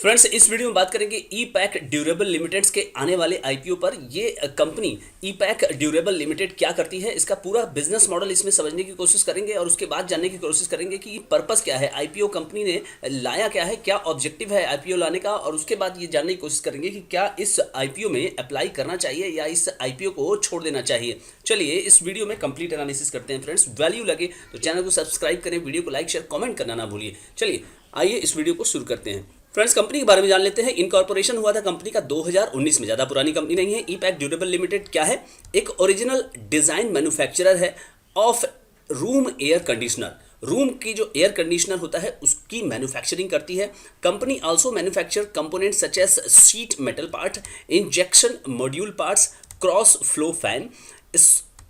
Friends, इस video में बात करेंगे ई पैक ड्यूरेबल लिमिटेड के आने वाले आईपीओ पर। ये कंपनी ई पैक ड्यूरेबल लिमिटेड क्या करती है, इसका पूरा बिजनेस मॉडल इसमें समझने की कोशिश करेंगे और उसके बाद जानने की कोशिश करेंगे कि पर्पस क्या है, आईपीओ कंपनी ने लाया क्या है, क्या ऑब्जेक्टिव है आईपीओ लाने का। और उसके बाद ये जानने की कोशिश करेंगे कि क्या इस आईपीओ में अप्लाई करना चाहिए या इस आईपीओ को छोड़ देना चाहिए। चलिए इस वीडियो में कंप्लीट एनालिसिस करते हैं फ्रेंड्स। वैल्यू लगे तो चैनल को सब्सक्राइब करें, वीडियो को लाइक शेयर कमेंट करना ना भूलिए। चलिए आइए इस वीडियो को शुरू करते हैं। फ्रेंड्स, कंपनी के बारे में जान लेते हैं। इनकॉर्पोरेशन हुआ था कंपनी का 2019 में, ज़्यादा पुरानी कंपनी नहीं है। ई पैक ड्यूरेबल लिमिटेड क्या है? एक ओरिजिनल डिज़ाइन मैन्युफैक्चरर है of room air conditioner. Room की जो एयर कंडीशनर होता है उसकी मैन्युफैक्चरिंग करती है। Company also manufacture component such as sheet metal part, injection module parts, cross flow fan,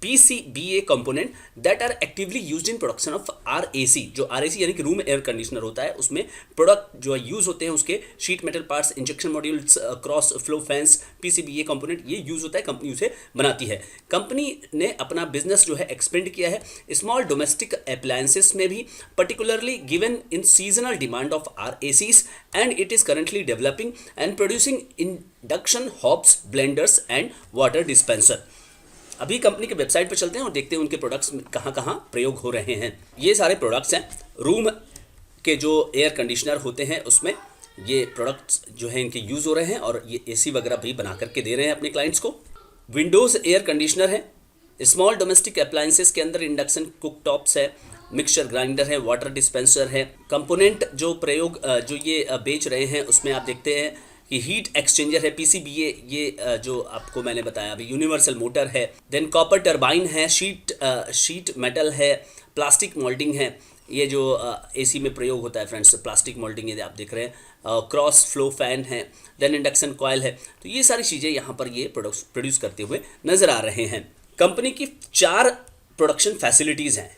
PCBA component that are actively used in production of RAC। जो RAC यानी कि रूम एयर कंडीशनर होता है, उसमें प्रोडक्ट जो use होते हैं उसके sheet metal parts, injection modules, cross flow fans, PCBA component ये यूज़ होता है, कंपनी उसे बनाती है। कंपनी ने अपना बिजनेस जो है एक्सपेंड किया है स्मॉल डोमेस्टिक अप्लायंसेस में भी, particularly given in seasonal demand of RACs, and it is currently developing and producing induction hobs, blenders and water dispenser. अभी कंपनी के वेबसाइट पर चलते हैं और देखते हैं उनके प्रोडक्ट्स कहाँ कहाँ प्रयोग हो रहे हैं। ये सारे प्रोडक्ट्स हैं रूम के जो एयर कंडीशनर होते हैं उसमें ये प्रोडक्ट्स जो हैं इनके यूज़ हो रहे हैं, और ये AC वगैरह भी बना करके दे रहे हैं अपने क्लाइंट्स को। विंडोज़ एयर कंडीशनर है। स्मॉल डोमेस्टिक अप्लायंसेस के अंदर इंडक्शन कुक टॉप्स है, मिक्सचर ग्राइंडर है, वाटर डिस्पेंसर है। कंपोनेंट जो प्रयोग जो ये बेच रहे हैं उसमें आप देखते हैं कि हीट एक्सचेंजर है, PCBA ये जो आपको मैंने बताया अभी, यूनिवर्सल मोटर है, देन कॉपर टरबाइन है, शीट मेटल है, प्लास्टिक मोल्डिंग है। ये जो AC में प्रयोग होता है फ्रेंड्स, प्लास्टिक मोल्डिंग ये आप देख रहे हैं, क्रॉस फ्लो फैन है, देन इंडक्शन कॉयल है। तो ये सारी चीज़ें यहाँ पर ये प्रोड्यूस करते हुए नज़र आ रहे हैं। कंपनी की 4 प्रोडक्शन फैसिलिटीज़ हैं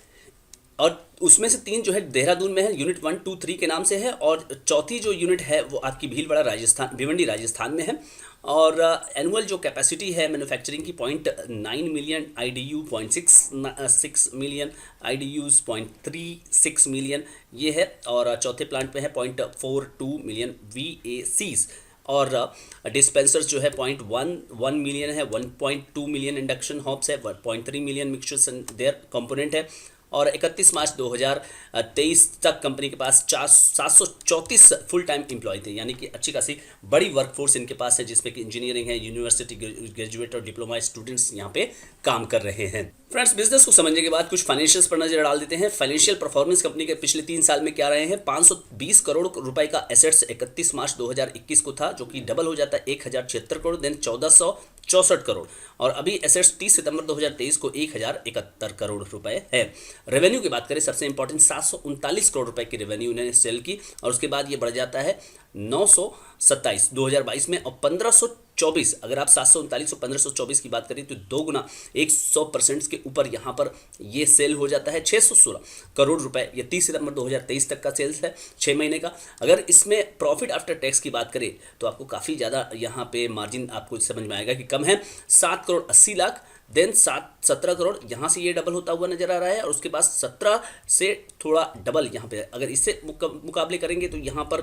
और उसमें से 3 जो है देहरादून में है, यूनिट 1, 2, 3 के नाम से है, और चौथी जो यूनिट है वो आपकी भीलवाड़ा राजस्थान, भिवंडी राजस्थान में है। और एनुअल जो कैपेसिटी है मैन्युफैक्चरिंग की 0.9 million IDU, 0.6 million IDUs, 0.36 million ये है। और चौथे प्लांट में है 0.42 मिलियन VACs। और डिस्पेंसर्स जो है 0.11 मिलियन है, 1.2 मिलियन इंडक्शन हॉब्स है, 0.3 मिलियन मिक्सचर्स देयर कंपोनेंट है। और 31 मार्च 2023 तक कंपनी के पास 734 फुल टाइम एम्प्लॉय थे, यानी कि अच्छी खासी बड़ी वर्कफोर्स इनके पास है, जिसमें कि इंजीनियरिंग है, यूनिवर्सिटी ग्रेजुएट और डिप्लोमा स्टूडेंट्स यहाँ पे काम कर रहे हैं। फ्रेंड्स, बिजनेस को समझने के बाद कुछ फाइनेंशियल्स पर नजर डाल देते हैं। फाइनेंशियल परफॉर्मेंस कंपनी के पिछले 3 साल में क्या रहे हैं? 520 करोड़ रुपए का एसेट्स 31 मार्च 2021 को था, जो कि डबल हो जाता है 1076 करोड़, देन 1464 करोड़, और अभी एसेट्स 30 सितंबर 2023 को 1071 करोड़ रुपए है। रेवेन्यू की बात करें, सबसे इंपॉर्टेंट 739 करोड़ रुपए की रेवेन्यू उन्होंने सेल की, और उसके बाद ये बढ़ जाता है 927 2022 में, और 1524, अगर आप 739 और 1524 की बात करें तो 2 गुना 100% के ऊपर यहाँ पर ये सेल हो जाता है। 616 करोड़ रुपए ये 30 सितंबर 2023 तक का सेल्स है, 6 महीने का। अगर इसमें प्रॉफिट आफ्टर टैक्स की बात करें तो आपको काफ़ी ज़्यादा यहाँ पे मार्जिन आपको समझ में आएगा कि कम है, 7 करोड़ 80 लाख, देन 17 करोड़, यहाँ से ये डबल होता हुआ नजर आ रहा है, और उसके बाद 17 से थोड़ा डबल यहाँ पे। अगर इससे मुकाबले करेंगे तो यहाँ पर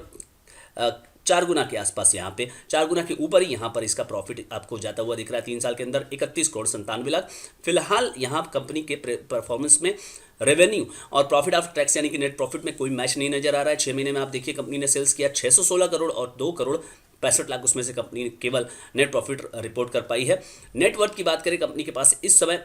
4 गुना के आसपास, यहाँ पे 4 गुना के ऊपर ही यहाँ पर इसका प्रॉफिट आपको जाता हुआ दिख रहा है। 3 साल के अंदर 31 करोड़ 97 लाख। फिलहाल यहाँ कंपनी के परफॉर्मेंस में रेवेन्यू और प्रॉफिट आफ्टर टैक्स यानी कि नेट प्रॉफिट में कोई मैच नहीं नजर आ रहा है। 6 महीने में आप देखिए कंपनी ने सेल्स किया 616 करोड़, और 2 करोड़ 65 लाख उसमें से कंपनी केवल नेट प्रॉफिट रिपोर्ट कर पाई है। नेटवर्थ की बात करें, कंपनी के पास इस समय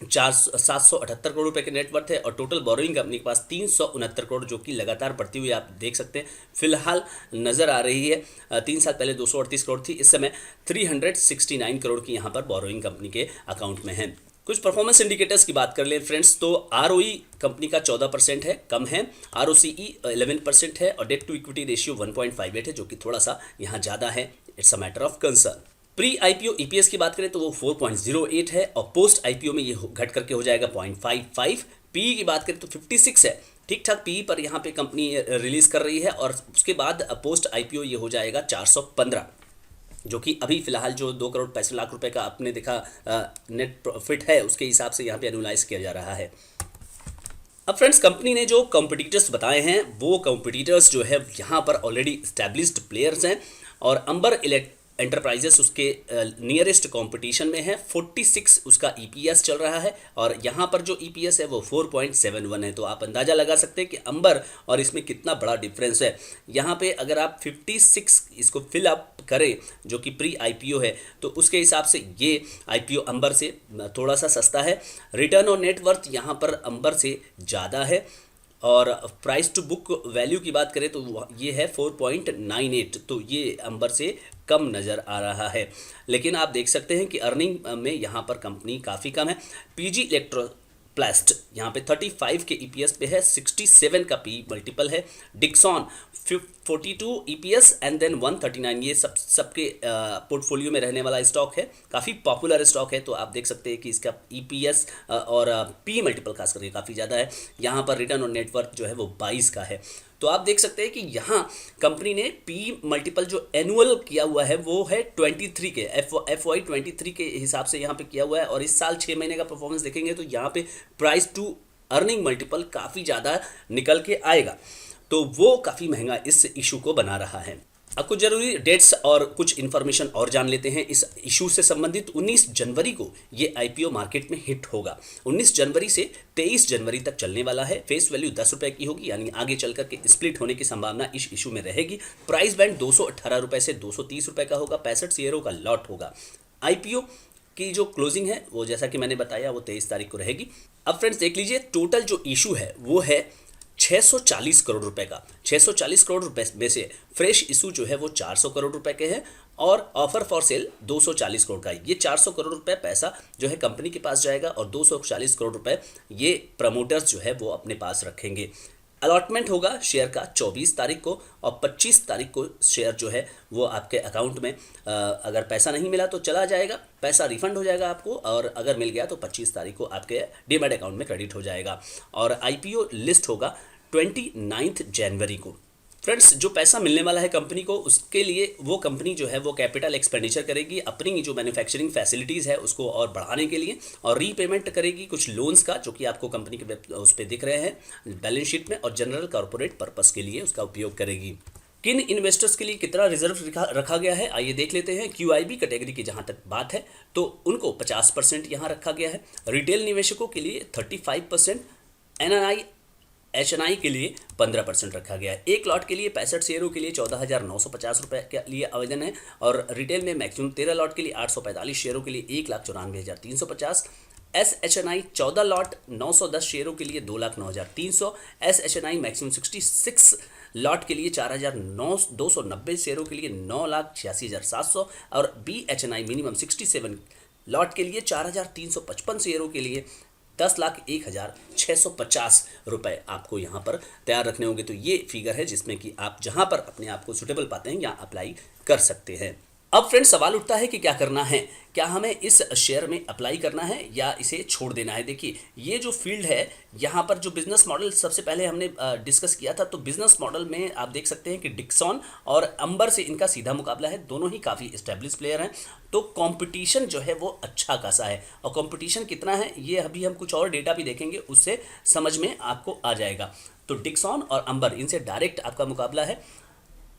778 करोड़ रुपए के नेटवर्थ है, और टोटल बोरोइंग कंपनी के पास 369 करोड़, जो कि लगातार बढ़ती हुई आप देख सकते हैं फिलहाल नज़र आ रही है। 3 साल पहले 238 करोड़ थी, इस समय 369 करोड़ की यहाँ पर बोरोइंग कंपनी के अकाउंट में है। कुछ परफॉर्मेंस इंडिकेटर्स की बात कर ले फ्रेंड्स, तो ROE कंपनी का 14% है, कम है। ROCE 11% है, और डेट टू इक्विटी रेशियो 1.58 है, जो कि थोड़ा सा यहाँ ज़्यादा है। It's a matter of concern. Pre IPO EPS की बात करें तो वो 4.08 है, और पोस्ट IPO में ये घट करके हो जाएगा 0.55। PE की बात करें तो 56 है, ठीक ठाक PE पर यहाँ पे कंपनी रिलीज़ कर रही है, और उसके बाद पोस्ट IPO ये हो जाएगा 415, जो कि अभी फिलहाल जो 2 करोड़ 65 लाख रुपए का आपने देखा नेट प्रॉफिट है, उसके हिसाब से यहाँ पे एनुलाइज किया जा रहा है। अब फ्रेंड्स, कंपनी ने जो कॉम्पिटिटर्स बताए हैं वो कॉम्पिटिटर्स जो है यहाँ पर ऑलरेडी इस्टेब्लिश्ड प्लेयर्स हैं, और अंबर एंटरप्राइजेस उसके नियरेस्ट कंपटीशन में है। 46 उसका ईपीएस चल रहा है, और यहाँ पर जो ईपीएस है वो 4.71 है। तो आप अंदाज़ा लगा सकते हैं कि अंबर और इसमें कितना बड़ा डिफरेंस है। यहाँ पे अगर आप 56 इसको फिल अप करें जो कि प्री आईपीओ है, तो उसके हिसाब से ये आईपीओ अंबर से थोड़ा सा सस्ता है। रिटर्न ऑन नेटवर्थ यहाँ पर अंबर से ज़्यादा है, और प्राइस टू बुक वैल्यू की बात करें तो ये है 4.98, तो ये अंबर से कम नज़र आ रहा है। लेकिन आप देख सकते हैं कि अर्निंग में यहाँ पर कंपनी काफ़ी कम है। पीजी इलेक्ट्रोप्लास्ट यहाँ पे 35 के ईपीएस पे है, 67 का पी मल्टीपल है। डिक्सॉन 42 ईपीएस एंड देन 139, ये सबके पोर्टफोलियो में रहने वाला स्टॉक है, काफ़ी पॉपुलर स्टॉक है। तो आप देख सकते हैं कि इसका ईपीएस और पी मल्टीपल खास करके काफ़ी ज़्यादा है। यहाँ पर रिटर्न ऑन नेटवर्थ जो है वो 22 का है। तो आप देख सकते हैं कि यहाँ कंपनी ने पी मल्टीपल जो एनुअल किया हुआ है वो है 23 के FY 23 के हिसाब से यहाँ पे किया हुआ है, और इस साल 6 महीने का परफॉर्मेंस देखेंगे तो यहाँ पे प्राइस टू अर्निंग मल्टीपल काफ़ी ज़्यादा निकल के आएगा। तो वो काफ़ी महंगा इस इशू को बना रहा है। अब कुछ जरूरी डेट्स और कुछ इन्फॉर्मेशन और जान लेते हैं इस इशू से संबंधित। 19 जनवरी को ये आईपीओ मार्केट में हिट होगा। 19 जनवरी से 23 जनवरी तक चलने वाला है। फेस वैल्यू 10 रुपये की होगी, यानी आगे चल करके स्प्लिट होने की संभावना इस इशू में रहेगी। प्राइस बैंड 218 रुपये से 230 रुपये का होगा। 65 शेयरों का लॉट होगा। आईपीओ की जो क्लोजिंग है वो जैसा कि मैंने बताया वो 23 तारीख को रहेगी। अब फ्रेंड्स देख लीजिए, टोटल जो इशू है वो है 640 करोड़ रुपए का। 640 करोड़ रुपए में से फ्रेश इशू जो है वो 400 करोड़ रुपए के हैं, और ऑफर फॉर सेल 240 करोड़ का है। ये 400 करोड़ रुपए पैसा जो है कंपनी के पास जाएगा, और 240 करोड़ रुपए ये प्रमोटर्स जो है वो अपने पास रखेंगे। अलॉटमेंट होगा शेयर का 24 तारीख को, और 25 तारीख को शेयर जो है वो आपके अकाउंट में, अगर पैसा नहीं मिला तो चला जाएगा, पैसा रिफंड हो जाएगा आपको, और अगर मिल गया तो 25 तारीख को आपके डीमैट अकाउंट में क्रेडिट हो जाएगा। और आईपीओ लिस्ट होगा 29 जनवरी को। फ्रेंड्स, जो पैसा मिलने वाला है कंपनी को, उसके लिए वो कंपनी जो है वो कैपिटल एक्सपेंडिचर करेगी अपनी जो मैन्युफैक्चरिंग फैसिलिटीज़ है उसको और बढ़ाने के लिए, और रीपेमेंट करेगी कुछ लोन्स का जो कि आपको कंपनी के उस पर दिख रहे हैं बैलेंस शीट में, और जनरल कॉर्पोरेट पर्पस के लिए उसका उपयोग करेगी। किन इन्वेस्टर्स के लिए कितना रिजर्व रखा गया है आइए देख लेते हैं। QIB कैटेगरी की जहां तक बात है तो उनको 50% यहाँ रखा गया है। रिटेल निवेशकों के लिए 35%, HNI के लिए 15% रखा गया है। एक लॉट के लिए 65 शेयरों के लिए 14,950 रुपये के लिए आवेदन है, और रिटेल में मैक्सिमम 13 लॉट के लिए 845 शेयरों के लिए 1,94,350। SHNI 14 लॉट 910 शेयरों के लिए 2,09,300। SHNI मैक्सिमम 66 लॉट के लिए 4,290 शेयरों के लिए 9,86,700, और BHNI मिनिमम 67 लॉट के लिए 4,355 शेयरों के लिए 10,01,650 रुपये आपको यहाँ पर तैयार रखने होंगे। तो ये फिगर है जिसमें कि आप जहाँ पर अपने आप को सुटेबल पाते हैं यहाँ अप्लाई कर सकते हैं। अब फ्रेंड्स सवाल उठता है कि क्या करना है, क्या हमें इस शेयर में अप्लाई करना है या इसे छोड़ देना है। देखिए, ये जो फील्ड है यहाँ पर जो बिजनेस मॉडल सबसे पहले हमने डिस्कस किया था, तो बिजनेस मॉडल में आप देख सकते हैं कि डिक्सॉन और अंबर से इनका सीधा मुकाबला है। दोनों ही काफ़ी एस्टेब्लिश प्लेयर हैं, तो कंपटीशन जो है वो अच्छा खासा है। और कंपटीशन कितना है ये अभी हम कुछ और डेटा भी देखेंगे, उससे समझ में आपको आ जाएगा। तो डिक्सॉन और अंबर इनसे डायरेक्ट आपका मुकाबला है।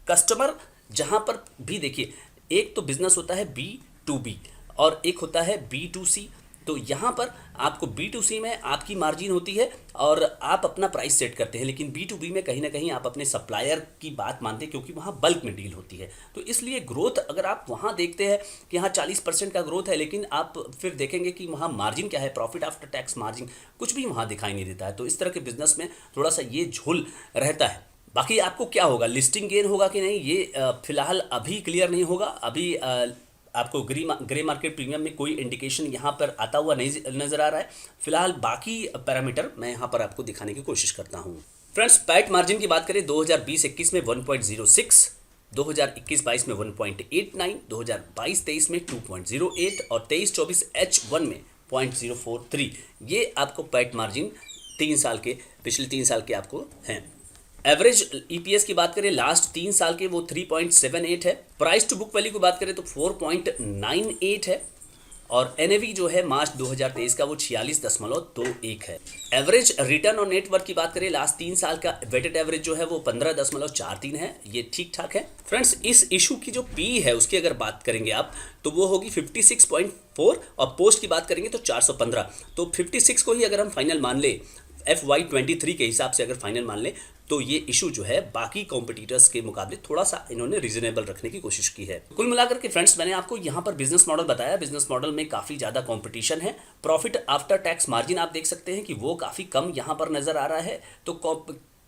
कस्टमर जहाँ पर भी देखिए, एक तो बिजनेस होता है B2B और एक होता है B2C। तो यहाँ पर आपको B2C में आपकी मार्जिन होती है और आप अपना प्राइस सेट करते हैं, लेकिन B2B में कहीं ना कहीं आप अपने सप्लायर की बात मानते हैं क्योंकि वहाँ बल्क में डील होती है। तो इसलिए ग्रोथ अगर आप वहाँ देखते हैं कि हाँ 40% का ग्रोथ है, लेकिन आप फिर देखेंगे कि वहाँ मार्जिन क्या है, प्रॉफिट आफ्टर टैक्स मार्जिन कुछ भी वहाँ दिखाई नहीं देता है। तो इस तरह के बिजनेस में थोड़ा सा ये झोल रहता है। बाकी आपको क्या होगा, लिस्टिंग गेन होगा कि नहीं, ये फिलहाल अभी क्लियर नहीं होगा। अभी आपको ग्रे मार्केट प्रीमियम में कोई इंडिकेशन यहाँ पर आता हुआ नहीं नज़र आ रहा है। फिलहाल बाकी पैरामीटर मैं यहाँ पर आपको दिखाने की कोशिश करता हूँ। फ्रेंड्स, पैट मार्जिन की बात करें 2020-21 में 1.06, 2021-22 में 1.89, 2022-23 में 2.08 और 23-24 H1 में 0.043। ये आपको पैट मार्जिन पिछले 3 साल के आपको हैं। एवरेज ईपीएस की बात करें लास्ट 3 साल के वो 3.78 है। प्राइस टू बुक वैल्यू की बात करें तो 4.98 है। और एनएवी जो है मार्च 2023 का वो 46.21 है। एवरेज रिटर्न और नेटवर्थ की बात करें, लास्ट 3 साल का वेटेड एवरेज जो है वो 15.43 है, ये ठीक ठाक है। फ्रेंड्स, इस इशू की जो पी है उसकी अगर बात करेंगे आप तो वो होगी 56.4 और पोस्ट की बात करेंगे तो 415। तो 56 को ही अगर हम फाइनल मान ले, FY23 के हिसाब से अगर फाइनल मान लें तो ये इशू जो है बाकी कॉम्पिटिटर्स के मुकाबले थोड़ा सा इन्होंने रीजनेबल रखने की कोशिश की है। कुल मिलाकर के फ्रेंड्स, मैंने आपको यहाँ पर बिजनेस मॉडल बताया। बिजनेस मॉडल में काफ़ी ज़्यादा कंपटीशन है। प्रॉफिट आफ्टर टैक्स मार्जिन आप देख सकते हैं कि वो काफ़ी कम यहाँ पर नज़र आ रहा है। तो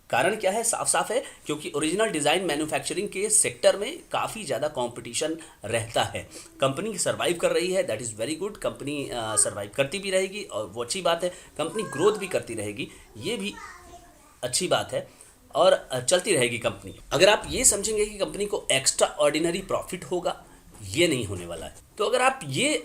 कारण क्या है? साफ साफ है, क्योंकि ओरिजिनल डिज़ाइन मैन्युफैक्चरिंग के सेक्टर में काफ़ी ज़्यादा कंपटीशन रहता है। कंपनी सर्वाइव कर रही है, that is very good. Company survive करती भी रहेगी और वो अच्छी बात है। कंपनी ग्रोथ भी करती रहेगी, ये भी अच्छी बात है, और चलती रहेगी कंपनी। अगर आप ये समझेंगे कि कंपनी को एक्स्ट्रा ऑर्डिनरी प्रॉफिट होगा, ये नहीं होने वाला है। तो अगर आप ये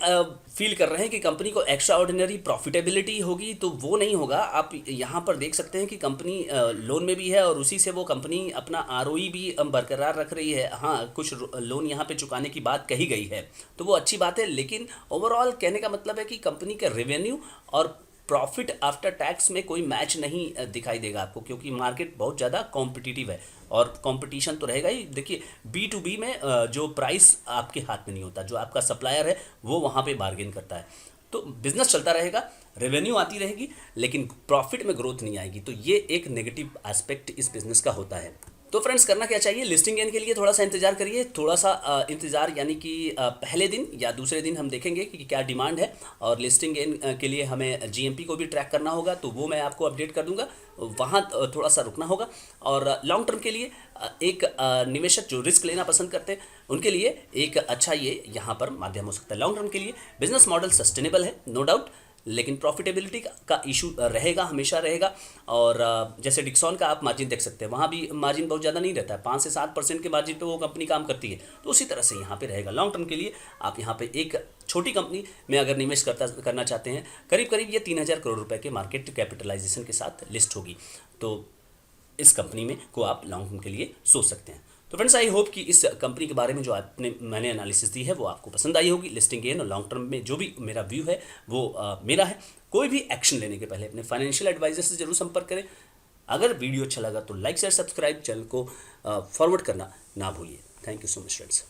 फील कर रहे हैं कि कंपनी को एक्स्ट्रा ऑर्डिनरी प्रॉफिटेबिलिटी होगी, तो वो नहीं होगा। आप यहाँ पर देख सकते हैं कि कंपनी लोन में भी है और उसी से वो कंपनी अपना आरओई भी बरकरार रख रही है। हाँ, कुछ लोन यहाँ पे चुकाने की बात कही गई है, तो वो अच्छी बात है, लेकिन ओवरऑल कहने का मतलब है कि कंपनी का रेवेन्यू और प्रॉफिट आफ्टर टैक्स में कोई मैच नहीं दिखाई देगा आपको, क्योंकि मार्केट बहुत ज़्यादा कॉम्पिटिटिव है और कंपटीशन तो रहेगा ही। देखिए, B2B में जो प्राइस आपके हाथ में नहीं होता, जो आपका सप्लायर है वो वहाँ पे बार्गेन करता है। तो बिजनेस चलता रहेगा, रेवेन्यू आती रहेगी, लेकिन प्रॉफिट में ग्रोथ नहीं आएगी। तो ये एक नेगेटिव एस्पेक्ट इस बिज़नेस का होता है। तो फ्रेंड्स, करना क्या चाहिए? लिस्टिंग गेन के लिए थोड़ा सा इंतजार करिए, थोड़ा सा इंतजार, यानी कि पहले दिन या दूसरे दिन हम देखेंगे कि क्या डिमांड है। और लिस्टिंग गेन के लिए हमें जीएमपी को भी ट्रैक करना होगा, तो वो मैं आपको अपडेट कर दूंगा। वहाँ थोड़ा सा रुकना होगा। और लॉन्ग टर्म के लिए एक निवेशक जो रिस्क लेना पसंद करते हैं उनके लिए एक अच्छा ये यहाँ पर माध्यम हो सकता है। लॉन्ग टर्म के लिए बिजनेस मॉडल सस्टेनेबल है, नो डाउट, लेकिन प्रॉफिटेबिलिटी का इशू रहेगा, हमेशा रहेगा। और जैसे डिक्सॉन का आप मार्जिन देख सकते हैं, वहाँ भी मार्जिन बहुत ज़्यादा नहीं रहता है, 5 से 7% के मार्जिन पे वो कंपनी काम करती है। तो उसी तरह से यहाँ पे रहेगा। लॉन्ग टर्म के लिए आप यहाँ पे एक छोटी कंपनी में अगर निवेश करना चाहते हैं, करीब करीब ये 3000 करोड़ रुपए के मार्केट कैपिटलाइजेशन के साथ लिस्ट होगी, तो इस कंपनी में को आप लॉन्ग टर्म के लिए सोच सकते हैं। तो फ्रेंड्स, आई होप कि इस कंपनी के बारे में जो मैंने एनालिसिस दी है वो आपको पसंद आई होगी। लिस्टिंग गेन और लॉन्ग टर्म में जो भी मेरा व्यू है वो मेरा है। कोई भी एक्शन लेने के पहले अपने फाइनेंशियल एडवाइजर से जरूर संपर्क करें। अगर वीडियो अच्छा लगा तो लाइक शेयर सब्सक्राइब, चैनल को फॉरवर्ड करना ना भूलिए। Thank you so much friends.